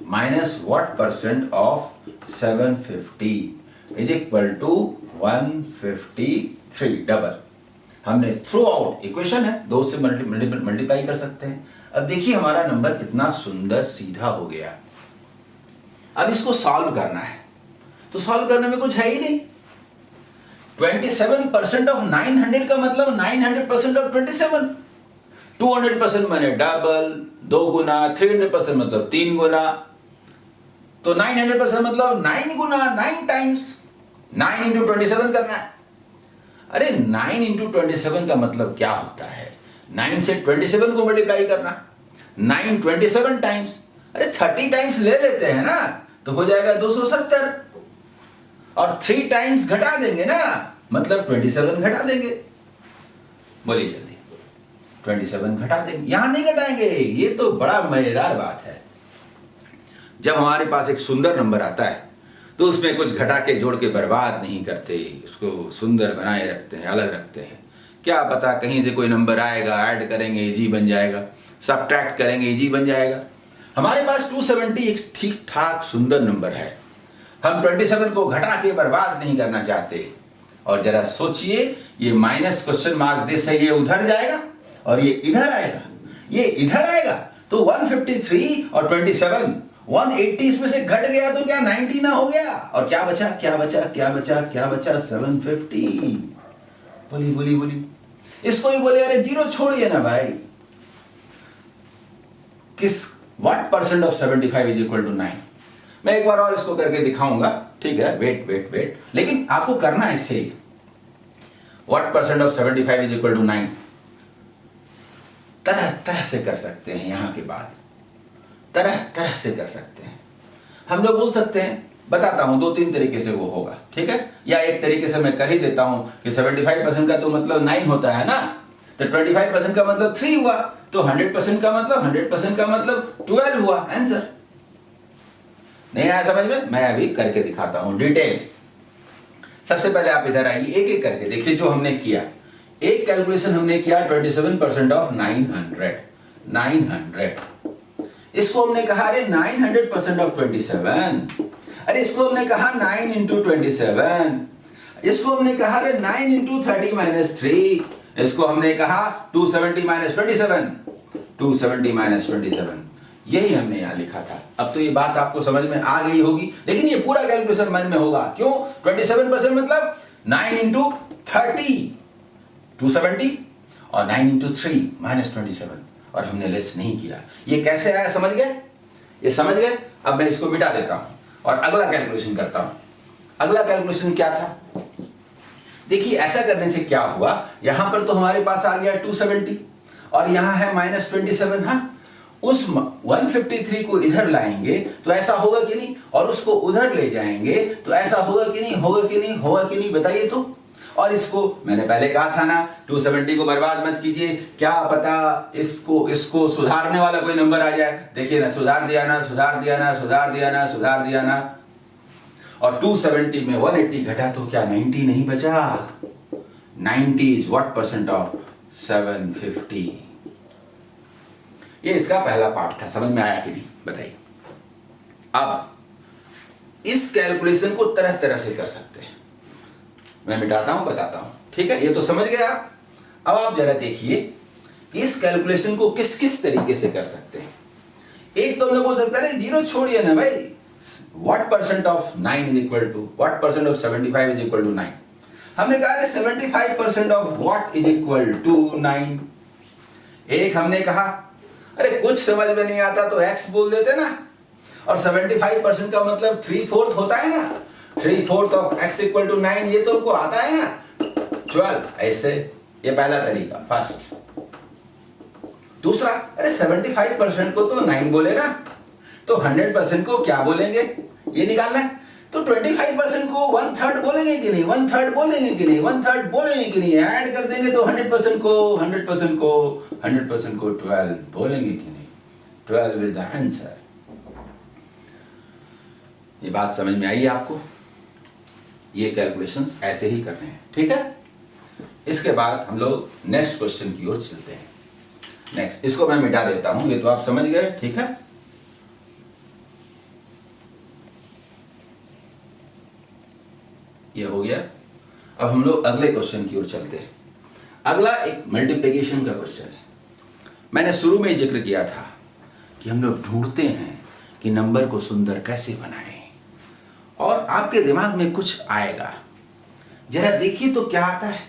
minus what percent of 750 is equal to 153 double. हमने थ्रू आउट इक्वेशन है, 2 से मल्टीप्लाई कर सकते हैं। अब देखिए हमारा नंबर कितना सुंदर सीधा हो गया। अब इसको सॉल्व करना है, तो सॉल्व करने में कुछ है ही नहीं। 27% ऑफ 900 का मतलब 900% ऑफ 27। 200% माने डबल, 2 गुना, 300% मतलब 3 गुना, तो 900% मतलब 9 गुना, 9 टाइम्स। 9 इंटू 27 करना है। अरे 9 इंटू 27 का मतलब क्या होता है, 9 से 27 को मल्टीप्लाई करना। 9 27 टाइम्स, अरे 30 टाइम्स ले लेते हैं ना, तो हो जाएगा 270, और 3 टाइम्स घटा देंगे ना, मतलब 27 घटा देंगे। बोलिए जल्दी, 27 घटा देंगे, यहां नहीं घटाएंगे। ये तो बड़ा मजेदार बात है। जब हमारे पास एक सुंदर नंबर आता है तो उसमें कुछ घटा के जोड़ के बर्बाद नहीं करते, उसको सुंदर बनाए रखते हैं, अलग रखते हैं। क्या पता कहीं से कोई नंबर आएगा, ऐड करेंगे जी बन जाएगा, सब्ट्रैक्ट करेंगे जी बन जाएगा। हमारे पास 270 एक ठीक ठाक सुंदर नंबर है। हम 27 को घटा के बर्बाद नहीं करना चाहते। और जरा सोचिए, ये माइनस क्वेश्चन मार्क दिस है, ये उधर जाएगा और ये इधर आएगा, ये इधर आएगा, तो 153 और 27 180 इसमें से घट गया तो क्या 90 ना हो गया? और क्या बचा, क्या बचा, क्या बचा, क्या बचा? 750। बोली बोली बोली, इसको ही बोले अरे जीरो छोड़िए ना भाई। किस what percent of 75 is equal to 9? मैं एक बार और इसको करके दिखाऊंगा, ठीक है? वेट वेट वेट, लेकिन आपको करना है इससे ही। What percent of 75 is equal to 9? तरह तरह से कर सकते हैं, यहां के बाद तरह तरह से कर सकते हैं। हम लोग बोल सकते हैं, बताता हूं 2-3 तरीके से वो होगा, ठीक है? या एक तरीके से मैं कर ही देता हूं कि 75% का तो मतलब 9 होता है ना, तो 25% का मतलब 3 हुआ, तो 100% का मतलब 12 हुआ आंसर। नहीं आया समझ में? मैं अभी करके दिखाता हूं डिटेल। सबसे पहले आप इधर आइए, एक एक करके देखिए जो हमने किया। एक कैलकुलेशन हमने किया 27% ऑफ 900। इसको हमने कहा अरे 900% ऑफ 27, अरे इसको हमने कहा 9 इंटू 27, इसको हमने कहा अरे 9 इंटू 30 माइनस 3, इसको हमने कहा 270 माइनस 27, 270 माइनस 27। यही हमने यहां लिखा था। अब तो ये बात आपको समझ में आ गई होगी, लेकिन ये पूरा कैलकुलेशन मन में होगा। क्यों? 27% मतलब 9 इंटू 30 270 और 9 इंटू 3 माइनस 27, और हमने लेस नहीं किया। ये कैसे आया समझ गए? ये समझ गए? अब मैं इसको मिटा देता हूं और अगला कैलकुलेशन करता हूं। अगला कैलकुलेशन क्या था? देखिए ऐसा करने से क्या हुआ, यहां पर तो हमारे पास आ गया 270 और यहां है माइनस 27। हाँ, उस 153 को इधर लाएंगे तो ऐसा होगा कि नहीं, और उसको उधर ले जाएंगे तो ऐसा होगा कि नहीं, होगा कि नहीं, होगा कि नहीं, बताइए तो। और इसको मैंने पहले कहा था ना, 270 को बर्बाद मत कीजिए, क्या पता इसको सुधारने वाला कोई नंबर आ जाए। देखिए ना, सुधार दिया ना, सुधार दिया ना, सुधार दिया ना, सुधार दिया ना, और 270 में 180 घटा तो क्या 90 नहीं बचा? 90 इज व्हाट परसेंट ऑफ 750। ये इसका पहला पार्ट था। समझ में आया कि नहीं, बताइए। अब इस कैलकुलेशन को तरह तरह से कर सकते हैं, मैं मिटाता हूं, बताता हूं, ठीक है? ये तो समझ गए आप। अब आप जरा देखिए कि इस कैलकुलेशन को किस किस तरीके से कर सकते हैं। एक तो हमने बोल सकता है जीरो छोड़िए ना भाई, what percent of 9 is equal to what percent of 75 is equal to 9। हमने कहा 75% of what is equal to 9। एक हमने कहा अरे कुछ समझ में नहीं आता तो x बोल देते ना, और 75% का मतलब 3/4 होता है ना, 3/4 ऑफ x इक्वल टू 9, ये तो हमको आता है ना, 12। ऐसे ये पहला तरीका, फर्स्ट। दूसरा, अरे 75% को तो 9 बोले ना, तो 100% को क्या बोलेंगे ये निकालना है। तो 25% को 1/3 बोलेंगे कि नहीं, 1/3 बोलेंगे कि नहीं, 1/3 बोलेंगे कि नहीं, ऐड कर देंगे तो 100% को 100% को 100% को 12 बोलेंगे कि नहीं। 12 इज द आंसर। ये बात समझ में आई आपको? ये कैलकुलेशंस ऐसे ही करने हैं, ठीक है? इसके बाद हम लोग नेक्स्ट क्वेश्चन की ओर चलते हैं। नेक्स्ट, इसको मैं मिटा देता हूं, ये तो आप समझ गए, ठीक है? ये हो गया। अब हम लोग अगले क्वेश्चन की ओर चलते हैं। अगला एक मल्टीप्लिकेशन का क्वेश्चन है। मैंने शुरू में जिक्र किया था कि हम लोग ढूंढते हैं कि नंबर को सुंदर कैसे बनाएं, और आपके दिमाग में कुछ आएगा। जरा देखिए तो क्या आता है।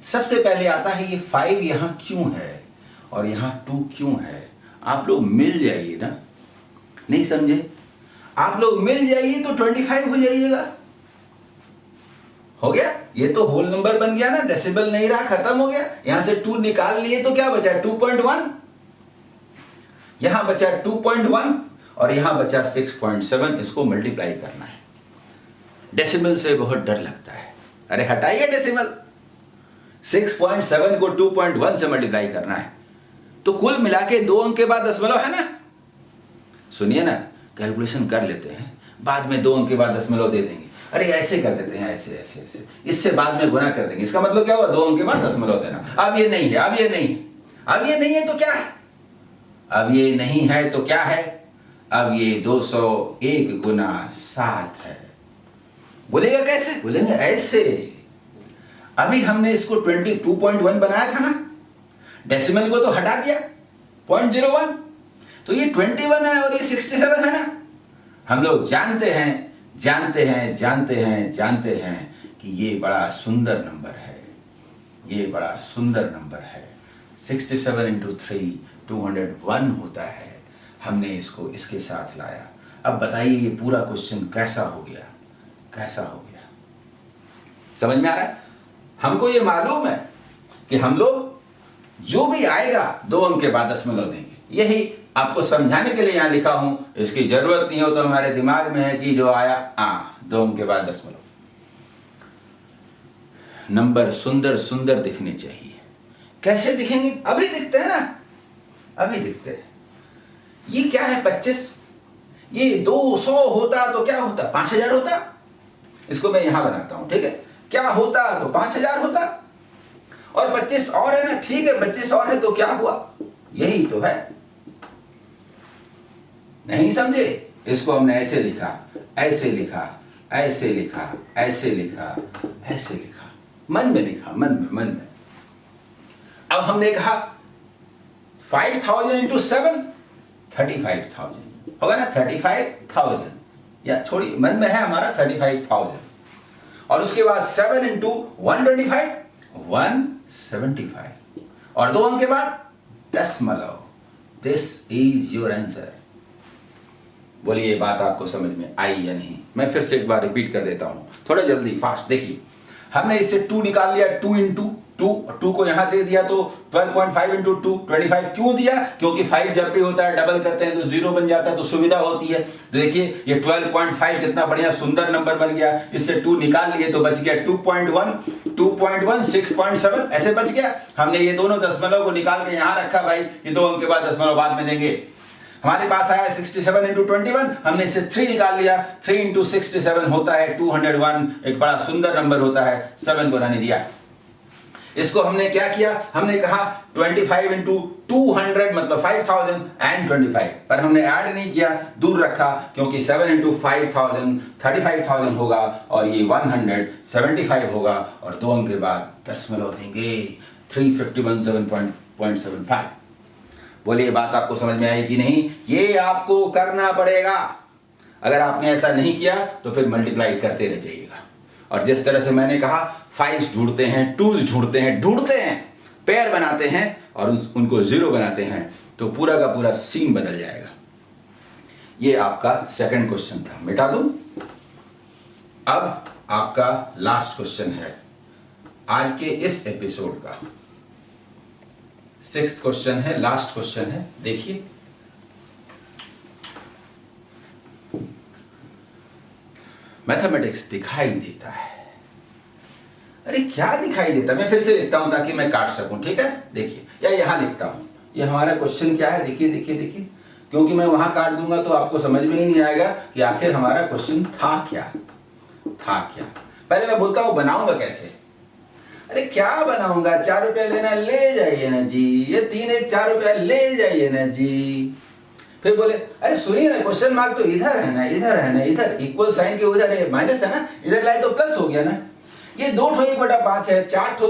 सबसे पहले आता है ये 5 यहां क्यों है और यहां 2 क्यों है। आप लोग मिल जाइए ना, नहीं समझे? आप लोग मिल जाइए तो 25 हो जाइएगा। हो गया, ये तो होल नंबर बन गया ना, डेसिमल नहीं रहा, खत्म हो गया। यहां से 2 निकाल लिए तो क्या बचा? 2.1। यहां बचा 2.1 और यहां बचा 6.7। इसको मल्टीप्लाई करना है। डेसिमल से बहुत डर लगता है, अरे हटाइए डेसिमल। 6.7 को 2.1 से मल्टीप्लाई करना है, तो कुल मिला के 2 अंक के बाद दशमलव है ना। सुनिए ना, कैलकुलेशन कर लेते हैं, बाद में 2 अंक के बाद दशमलव दे देंगे। अरे ऐसे कर देते हैं, ऐसे ऐसे ऐसे, इससे बाद में गुना कर देंगे। इसका मतलब क्या हुआ? 2 अंक के बाद दशमलव देना। अब ये नहीं है, अब ये नहीं, अब ये नहीं है तो क्या है? अब ये नहीं है तो क्या है? अब ये 201 गुना 7 है। बोलेगा कैसे? बोलेंगे ऐसे। अभी हमने इसको 22.1 बनाया था ना, डेसिमल को तो हटा दिया 0.01, तो ये 21 है और ये 67 है ना। हम लोग जानते हैं कि ये बड़ा सुंदर नंबर है, ये बड़ा सुंदर नंबर है। 67 इंटू 3 201 होता है। हमने इसको इसके साथ लाया। अब बताइए ये पूरा क्वेश्चन कैसा हो गया? कैसा हो गया? समझ में आ रहा है? हमको ये मालूम है कि हम लोग जो भी आएगा 2 अंक के बाद दशमलव देंगे। यही आपको समझाने के लिए यहां लिखा हूं, इसकी जरूरत नहीं हो तो हमारे दिमाग में है कि जो आया 2 अंक के बाद दशमलव। नंबर सुंदर सुंदर दिखने चाहिए। कैसे दिखेंगे? अभी दिखते हैं ना, अभी दिखते हैं। ये क्या है 25? ये 200 होता तो क्या होता? 5000 होता। इसको मैं यहां बनाता हूं, ठीक है? क्या होता तो 5000 होता, और 25 और है ना, ठीक है 25 और है तो क्या हुआ, यही तो है। नहीं समझे? इसको हमने ऐसे लिखा, ऐसे लिखा, ऐसे लिखा, ऐसे लिखा, ऐसे लिखा, मन में लिखा, मन में। अब हमने कहा 5000 इंटू 7 35,000 होगा ना, 35,000, या छोड़ी मन में है हमारा 35,000, और उसके बाद 7 इंटू 125 175, और 2 अंक के बाद दशमलव। This is your answer. बोलिए ये बात आपको समझ में आई या नहीं? मैं फिर से एक बार रिपीट कर देता हूं, थोड़ा जल्दी फास्ट। देखिए हमने इससे 2 निकाल लिया, 2 इंटू 2 को यहां दे दिया तो 12.5 इंटू 2 25। क्यों दिया? क्योंकि 5 जब भी होता है डबल करते हैं तो 0 बन जाता है, तो सुविधा होती है। तो देखिए ये 12.5 कितना बढ़िया सुंदर नंबर बन गया। इससे 2 निकाल लिए तो बच गया 2.1 6.7 ऐसे बच गया। हमने ये दोनों दशमलव को निकाल के यहां रखा भाई, ये 2 अंक के बाद दशमलव बाद में देंगे। हमारे पास आया 67 इंटू 21, हमने इससे 3 निकाल लिया, 3 इंटू 67 होता है 201, एक बड़ा सुंदर नंबर होता है, 7 को रहने दिया। इसको हमने क्या किया, हमने कहा 25 इंटू 200 मतलब 5025, पर हमने ऐड नहीं किया, दूर रखा, क्योंकि 7 इंटू 5000 35,000 होगा और ये 175 होगा, और 2 अंक के बाद दशमलव देंगे 351.75। बोलिए बात आपको समझ में आई कि नहीं? ये आपको करना पड़ेगा। अगर आपने ऐसा नहीं किया तो फिर मल्टीप्लाई करते रह जाइएगा। और जिस तरह से मैंने कहा 5 ढूंढते हैं, 2s ढूंढते हैं, पेयर बनाते हैं और उनको 0 बनाते हैं, तो पूरा का पूरा सीन बदल जाएगा। ये आपका सेकंड क्वेश्चन था, मिटा दूं। अब आपका लास्ट क्वेश्चन है आज के इस एपिसोड का, 6th क्वेश्चन है, लास्ट क्वेश्चन है। देखिए मैथमेटिक्स दिखाई देता है। अरे क्या दिखाई देता? मैं फिर से लिखता हूं ताकि मैं काट सकूं, ठीक है? देखिए, या यहां लिखता हूं, ये हमारा क्वेश्चन क्या है, देखिए, क्योंकि मैं वहां काट दूंगा तो आपको समझ में ही नहीं आएगा कि आखिर हमारा क्वेश्चन था क्या। पहले मैं बोलता हूं बनाऊंगा कैसे। अरे क्या बनाऊंगा, 4 रुपया लेना, ले जाइए ना जी, ये 3 1 4 रुपया ले जाइए ना जी। फिर बोले अरे सुनिए ना, क्वेश्चन मार्क तो इधर है ना, इधर इक्वल साइन के उधर है, माइनस है ना, इधर लाए तो प्लस हो गया ना। ये 2 ठो 1/5 है, 4 ठो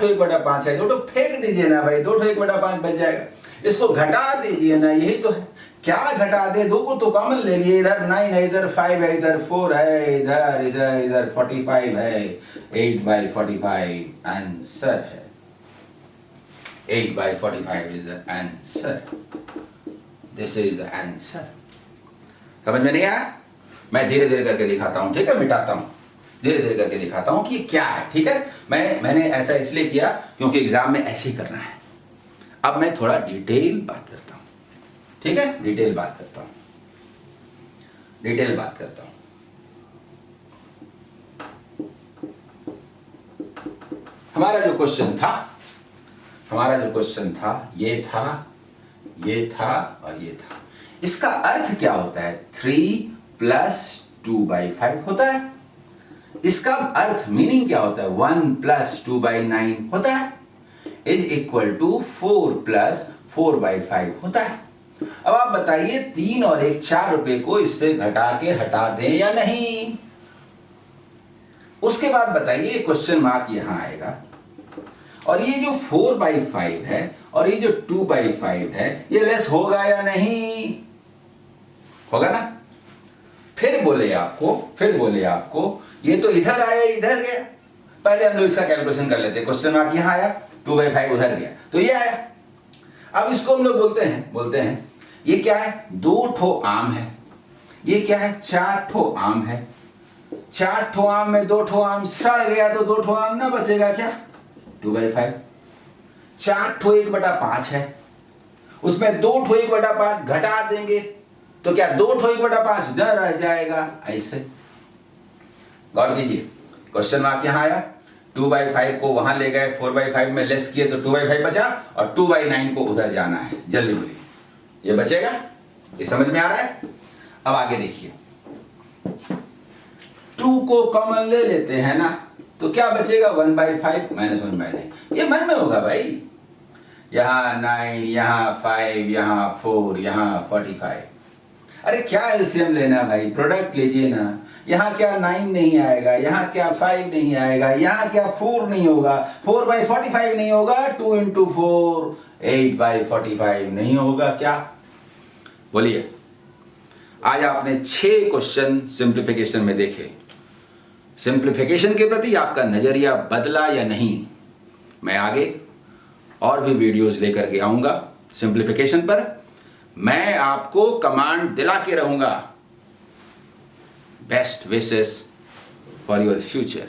1/5 है, 2 ठो फेंक दीजिए ना भाई, 2 ठो 1/5 बच जाएगा। इसको घटा दीजिए ना, यही तो है। क्या घटा दे, 2 को तो कॉमन ले लिए, इधर 9 है, इधर 5 है, इधर 4 है, इधर 45 है, 8/45 आंसर है। 8/45 is the answer. This is the answer. समझ में नहीं आया? मैं धीरे धीरे करके दिखाता हूं, ठीक है? मिटाता हूं, धीरे करके दिखाता हूं कि क्या है, ठीक है? मैंने ऐसा इसलिए किया क्योंकि एग्जाम में ऐसे ही करना है। अब मैं थोड़ा डिटेल बात करता हूं, ठीक है? डिटेल बात करता हूं। हमारा जो क्वेश्चन था ये था और ये था। इसका अर्थ क्या होता है? 3 + 2/5 होता है। इसका अर्थ मीनिंग क्या होता है? 1 + 2/9 होता है, इज इक्वल टू 4 + 4/5 होता है। अब आप बताइए 3 और 1 4 रुपए को इससे घटा के हटा दें या नहीं। उसके बाद बताइए क्वेश्चन मार्क यहां आएगा, और ये जो 4/5 है और ये जो 2/5 है, ये लेस होगा या नहीं? होगा ना। फिर बोले आपको ये तो इधर आया, इधर गया। पहले हम लोग इसका कैलकुलेशन कर लेते हैं। क्वेश्चन मार्क यहां आया, 2/5 उधर गया, तो ये आया। अब इसको हम लोग बोलते हैं ये क्या है? 2 ठो आम है। ये क्या है? 4 ठो आम है। 4 ठो आम में 2 ठो आम सड़ गया तो 2 ठो आम ना बचेगा क्या? 2/5। 4 ठो 1/5 है, उसमें 2 ठो 1/5 घटा देंगे तो क्या 2 ठो 1/5 न रह जाएगा? ऐसे गौर कीजिए। क्वेश्चन मार्क यहां आया, 2/5 को वहां ले गए, 4/5 में लेस किए तो 2/5 बचा, और 2/9 को उधर जाना है। जल्दी बोलिए, ये बचेगा? ये समझ में आ रहा है? अब आगे देखिए, 2 को कॉमन ले लेते हैं ना, तो क्या बचेगा? 1/5 - 1/9। ये मन में होगा भाई। यहाँ 9, यहाँ 5, यहाँ 4, यहाँ 45। अरे क्या एलसीएम लेना भाई, प्रोडक्ट लीजिए ना। यहाँ क्या 9 नहीं आएगा, यहाँ क्या 5 नहीं आएगा, यहाँ क्या 4 नहीं होगा, 4/45 नहीं होगा, 2 into 4 8/45 नहीं होगा। क्या बोलिए। आज आपने 6 क्वेश्चन सिंप्लीफिकेशन में देखे। सिंप्लीफिकेशन के प्रति आपका नजरिया बदला या नहीं, मैं आगे और भी वीडियोस लेकर के आऊंगा सिंप्लीफिकेशन पर। मैं आपको कमांड दिला के रहूंगा। Best wishes for your future.